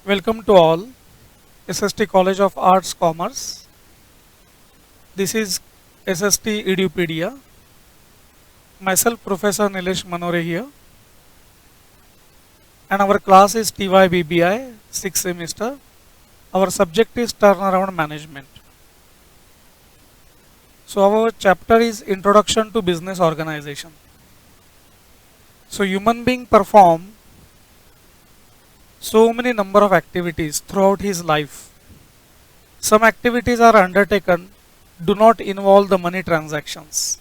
Welcome to all SST College of Arts Commerce. This is SST Edupedia. Myself Professor Nilesh Manore here, and our class is TYBBI 6th semester. Our subject is turnaround management. So our chapter is Introduction to Business Organization. So human being perform so many number of activities throughout his life. Some activities are undertaken do not involve the money transactions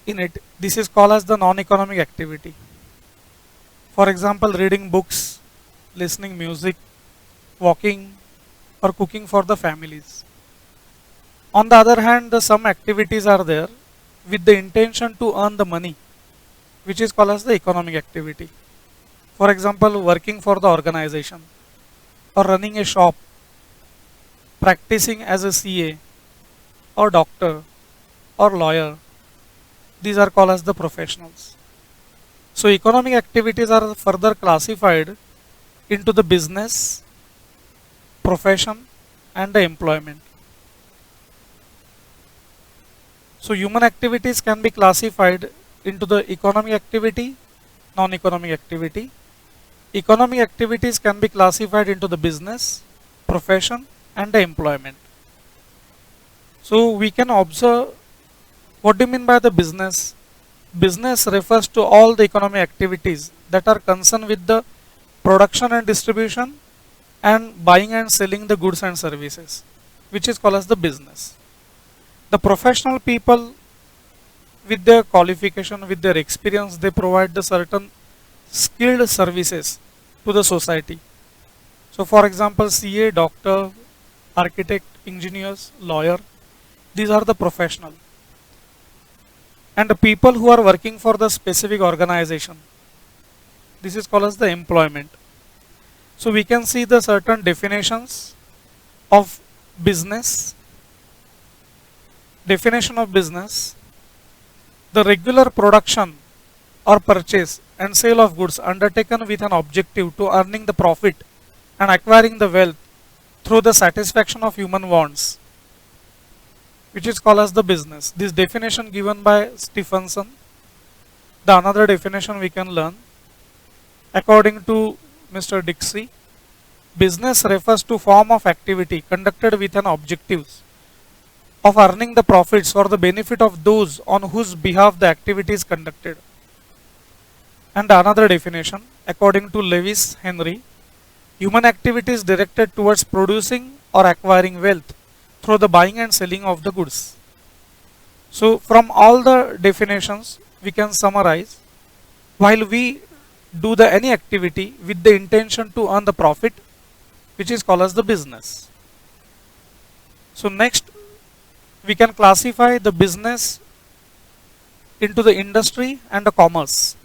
in it. This is called as the non-economic activity. For example, reading books, listening music, walking or cooking for the families. On the other hand, some activities are there with the intention to earn the money, which is called as the economic activity. For example, working for the organization or running a shop, practicing as a CA or doctor or lawyer. These are called as the professionals. So economic activities are further classified into the business, profession and the employment. So human activities can be classified into the economic activity, non-economic activity. Economic activities can be classified into the business, profession and the employment. So we can observe, what do you mean by the business? Business refers to all the economic activities that are concerned with the production and distribution and buying and selling the goods and services, which is called as the business. The professional people, with their qualification, with their experience, they provide the certain skilled services to the society. So for example, CA, doctor, architect, engineers, lawyer, these are the professional. And the people who are working for the specific organization, this is called as the employment. So we can see the certain definitions of business. Definition of business: the regular production or purchase and sale of goods undertaken with an objective to earning the profit and acquiring the wealth through the satisfaction of human wants, which is called as the business. This definition given by Stephenson. The another definition we can learn according to Mr. Dixie: business refers to form of activity conducted with an objective of earning the profits for the benefit of those on whose behalf the activity is conducted. And another definition, according to Lewis Henry: human activity is directed towards producing or acquiring wealth through the buying and selling of the goods. So from all the definitions we can summarize, while we do the any activity with the intention to earn the profit, which is called as the business. So next we can classify the business into the industry and the commerce.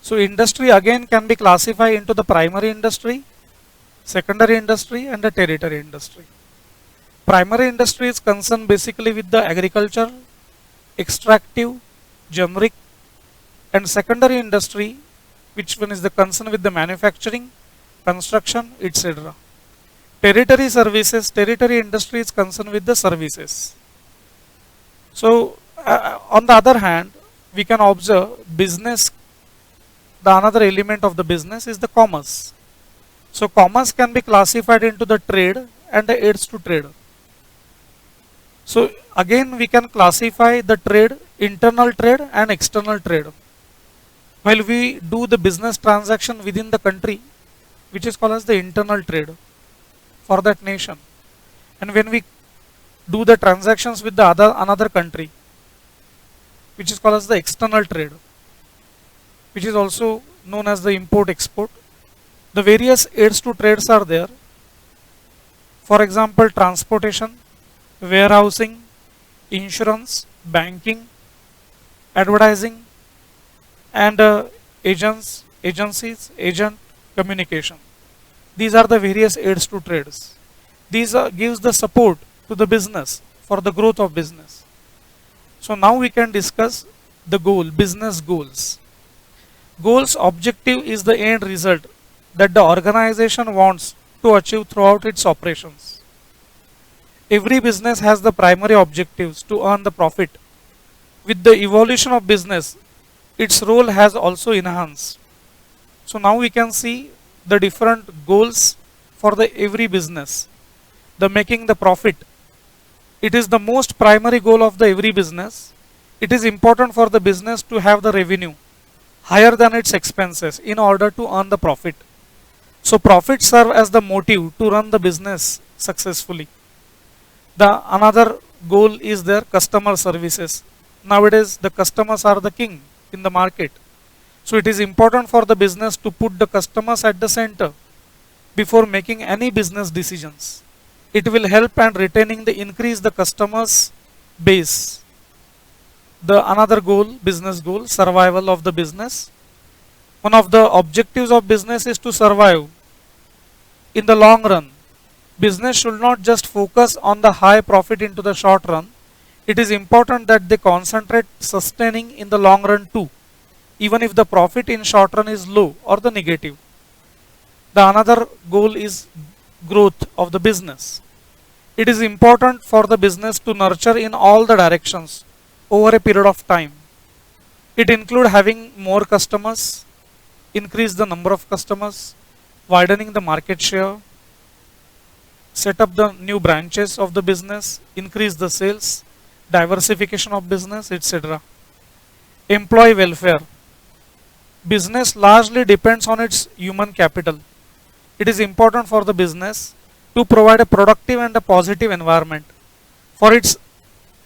So industry again can be classified into the primary industry, secondary industry and the tertiary industry. Primary industry is concerned basically with the agriculture, extractive, generic, and secondary industry, which one is the concern with the manufacturing, construction, etc. Tertiary services, tertiary industry is concerned with the services. So on the other hand, we can observe business. The another element of the business is the commerce. So commerce can be classified into the trade and the aids to trade. So again we can classify the trade, internal trade and external trade. While we do the business transaction within the country, which is called as the internal trade for that nation, and when we do the transactions with the another country, which is called as the external trade, which is also known as the import export. The various aids to trades are there. For example, transportation, warehousing, insurance, banking, advertising and agencies, agent, communication. These are the various aids to trades. These gives the support to the business for the growth of business. So now we can discuss the goal, business goals. Goals objective is the end result that the organization wants to achieve throughout its operations. Every business has the primary objectives to earn the profit. With the evolution of business, its role has also enhanced. So now we can see the different goals for the every business. The making the profit. It is the most primary goal of the every business. It is important for the business to have the revenue higher than its expenses in order to earn the profit. So profits serve as the motive to run the business successfully. The another goal is their customer services. Nowadays the customers are the king in the market. So it is important for the business to put the customers at the center before making any business decisions. It will help and retaining the increase the customers base. The another goal, business goal, survival of the business. One of the objectives of business is to survive in the long run. Business should not just focus on the high profit into the short run. It is important that they concentrate sustaining in the long run too, even if the profit in short run is low or the negative. The another goal is growth of the business. It is important for the business to nurture in all the directions over a period of time. It includes having more customers, increase the number of customers, widening the market share, set up the new branches of the business, increase the sales, diversification of business, etc. Employee welfare. Business largely depends on its human capital. It is important for the business to provide a productive and a positive environment for its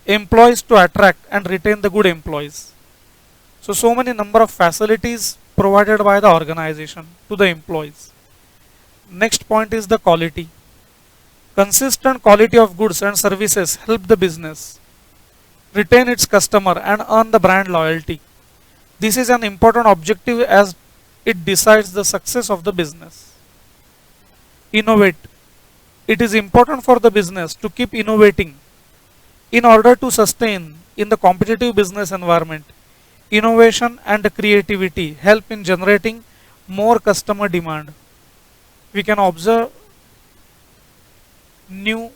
employees to attract and retain the good employees. So many number of facilities provided by the organization to the employees. Next point is the quality. Consistent quality of goods and services help the business retain its customer and earn the brand loyalty. This is an important objective as it decides the success of the business. Innovate. It is important for the business to keep innovating in order to sustain in the competitive business environment. Innovation and creativity help in generating more customer demand. We can observe new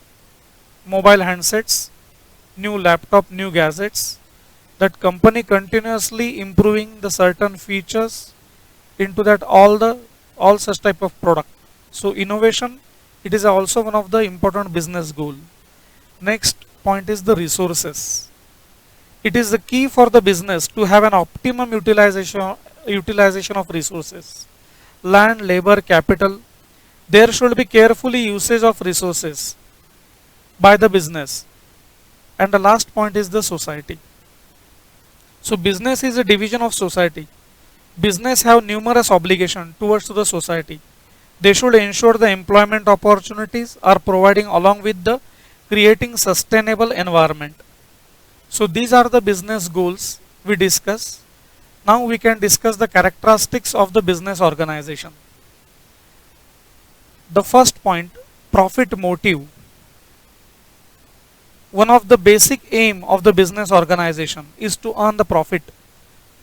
mobile handsets, new laptop, new gadgets, that company continuously improving the certain features into that all such type of product. So innovation, it is also one of the important business goal. Next point is the resources. It is the key for the business to have an optimum utilization of resources. Land, labor, capital. There should be carefully usage of resources by the business. And the last point is the society. So business is a division of society. Business have numerous obligations towards the society. They should ensure the employment opportunities are providing along with the creating sustainable environment. So these are the business goals we discuss. Now we can discuss the characteristics of the business organization. The first point, profit motive. One of the basic aim of the business organization is to earn the profit.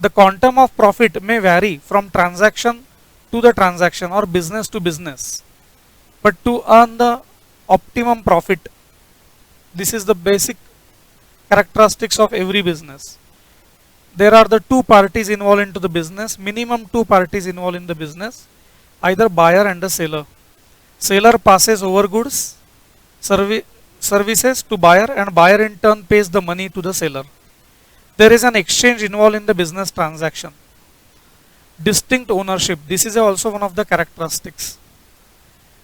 The quantum of profit may vary from transaction to the transaction or business to business. But to earn the optimum profit, this is the basic characteristics of every business. There are the two parties involved into the business, minimum two parties involved in the business, either buyer and the seller. Seller passes over goods, services to buyer, and buyer in turn pays the money to the seller. There is an exchange involved in the business transaction. Distinct ownership. This is also one of the characteristics.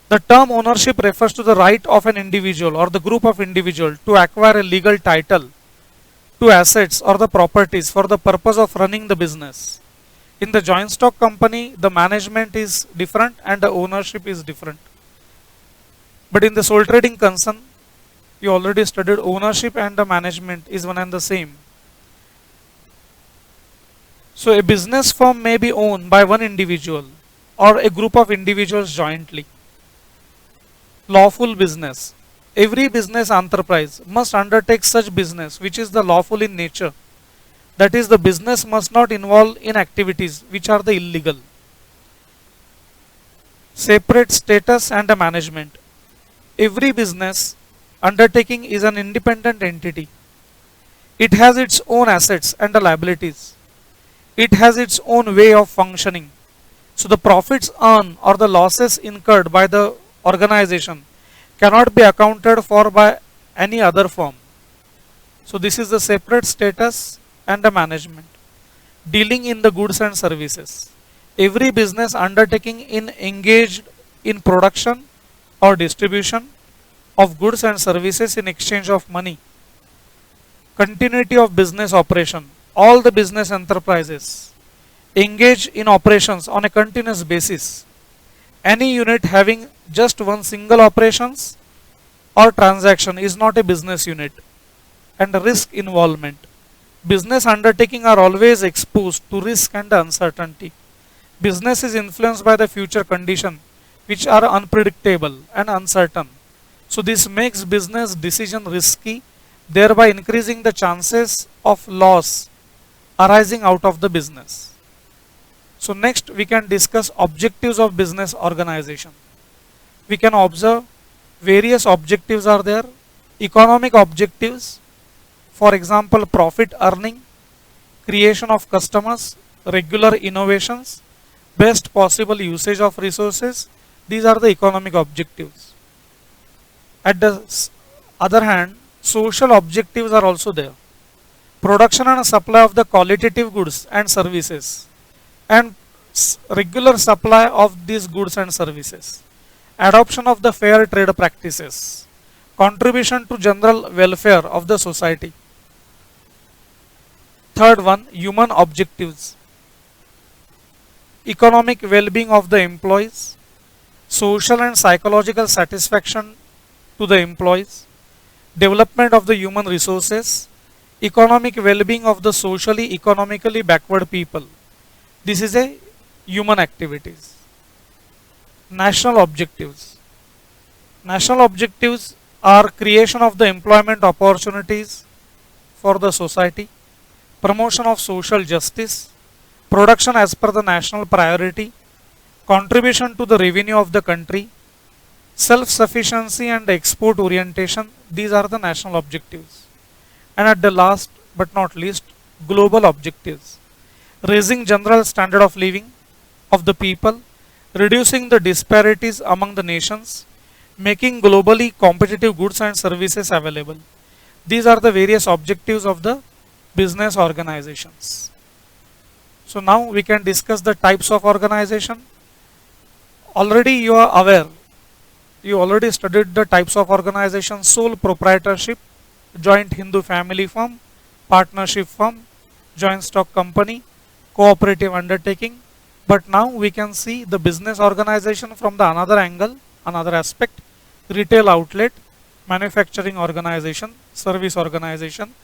The term ownership refers to the right of an individual or the group of individuals to acquire a legal title to assets or the properties for the purpose of running the business. In the joint stock company, the management is different and the ownership is different. But in the sole trading concern, you already studied ownership and the management is one and the same. So a business firm may be owned by one individual or a group of individuals jointly. Lawful business. Every business enterprise must undertake such business which is the lawful in nature. That is, the business must not involve in activities which are the illegal. Separate status and a management. Every business undertaking is an independent entity. It has its own assets and liabilities. It has its own way of functioning. So the profits earned or the losses incurred by the organization cannot be accounted for by any other firm. So this is the separate status and the management. Dealing in the goods and services. Every business undertaking in engaged in production or distribution of goods and services in exchange of money. Continuity of business operation. All the business enterprises engage in operations on a continuous basis. Any unit having just one single operations or transaction is not a business unit. And risk involvement. Business undertaking are always exposed to risk and uncertainty. Business is influenced by the future condition which are unpredictable and uncertain. So this makes business decision risky, thereby increasing the chances of loss arising out of the business. So next we can discuss objectives of business organization. We can observe various objectives are there. Economic objectives, for example profit earning, creation of customers, regular innovations, best possible usage of resources. These are the economic objectives. At the other hand, social objectives are also there. Production and supply of the qualitative goods and services and regular supply of these goods and services. Adoption of the fair trade practices. Contribution to general welfare of the society. Third one, human objectives. Economic well-being of the employees, social and psychological satisfaction to the employees, development of the human resources, economic well-being of the socially economically backward people. This is a human activities. National objectives. National objectives are creation of the employment opportunities for the society, promotion of social justice, production as per the national priority, contribution to the revenue of the country, self-sufficiency and export orientation. These are the national objectives. And at the last but not least, global objectives. Raising general standard of living of the people, reducing the disparities among the nations, making globally competitive goods and services available. These are the various objectives of the business organizations. So now we can discuss the types of organization. Already you are aware, you already studied the types of organization: sole proprietorship, joint Hindu family firm, partnership firm, joint stock company, cooperative undertaking. But now we can see the business organization from the another angle, another aspect: retail outlet, manufacturing organization, service organization,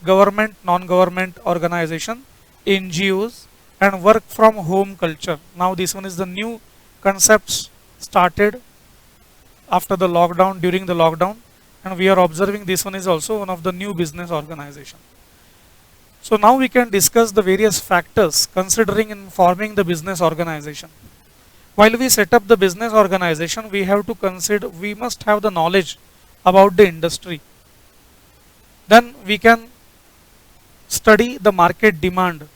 government, non-government organization, NGOs, and work from home culture. Now this one is the new concepts started after the lockdown, during the lockdown, and we are observing this one is also one of the new business organization. So now we can discuss the various factors considering in forming the business organization. While we set up the business organization, we have to consider, we must have the knowledge about the industry. Then we can study the market demand,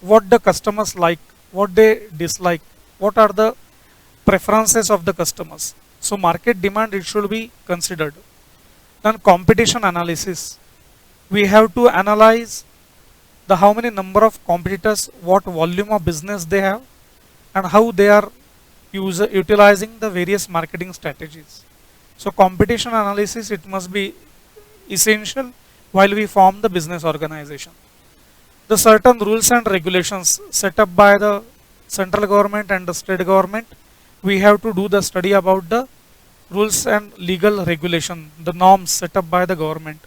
what the customers like, what they dislike, what are the preferences of the customers. So market demand, it should be considered. Then competition analysis. We have to analyze the how many number of competitors, what volume of business they have, and how they are utilizing the various marketing strategies. So competition analysis, it must be essential while we form the business organization. The certain rules and regulations set up by the central government and the state government, we have to do the study about the rules and legal regulation, the norms set up by the government.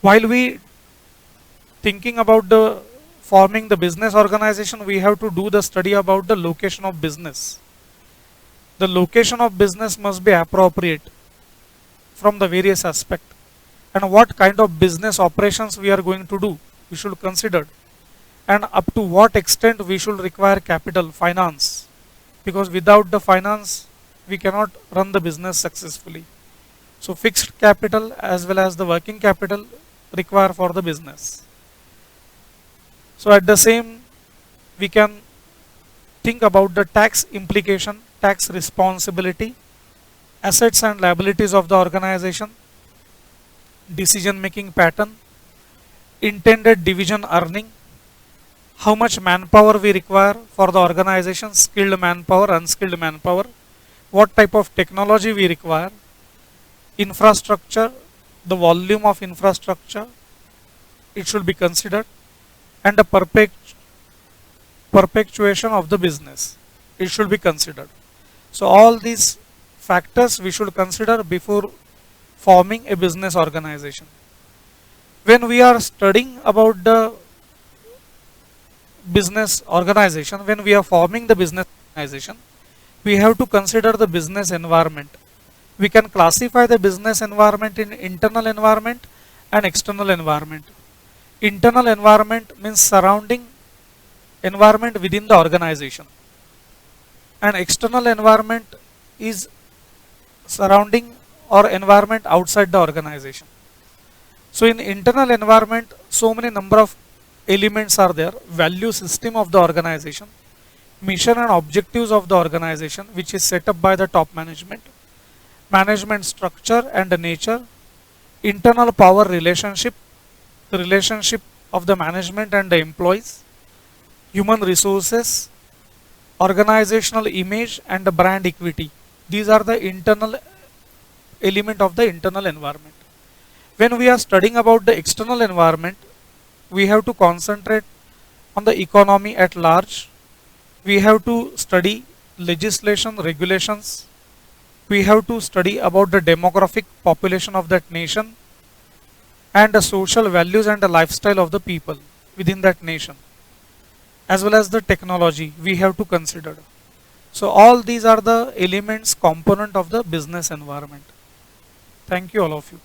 While we thinking about the forming the business organization, we have to do the study about the location of business. The location of business must be appropriate from the various aspect, and what kind of business operations we are going to do, we should consider, and up to what extent we should require capital, finance, because without the finance we cannot run the business successfully. So fixed capital as well as the working capital require for the business. So at the same, we can think about the tax implication, tax responsibility, assets and liabilities of the organization, decision making pattern, intended division earning, how much manpower we require for the organization, skilled manpower, unskilled manpower, what type of technology we require, infrastructure, the volume of infrastructure, it should be considered, and the perpetuation of the business, it should be considered. So all these factors we should consider before forming a business organization. When we are studying about the business organization, when we are forming the business organization, we have to consider the business environment. We can classify the business environment in internal environment and external environment. Internal environment means surrounding environment within the organization, and external environment is surrounding or environment outside the organization. So in internal environment, so many number of elements are there: value system of the organization, mission and objectives of the organization which is set up by the top management, management structure and nature, internal power relationship, the relationship of the management and the employees, human resources, organizational image and the brand equity. These are the internal element of the internal environment. When we are studying about the external environment, we have to concentrate on the economy at large. We have to study legislation, regulations. We have to study about the demographic population of that nation and the social values and the lifestyle of the people within that nation, as well as the technology we have to consider. So all these are the elements component of the business environment. Thank you all of you.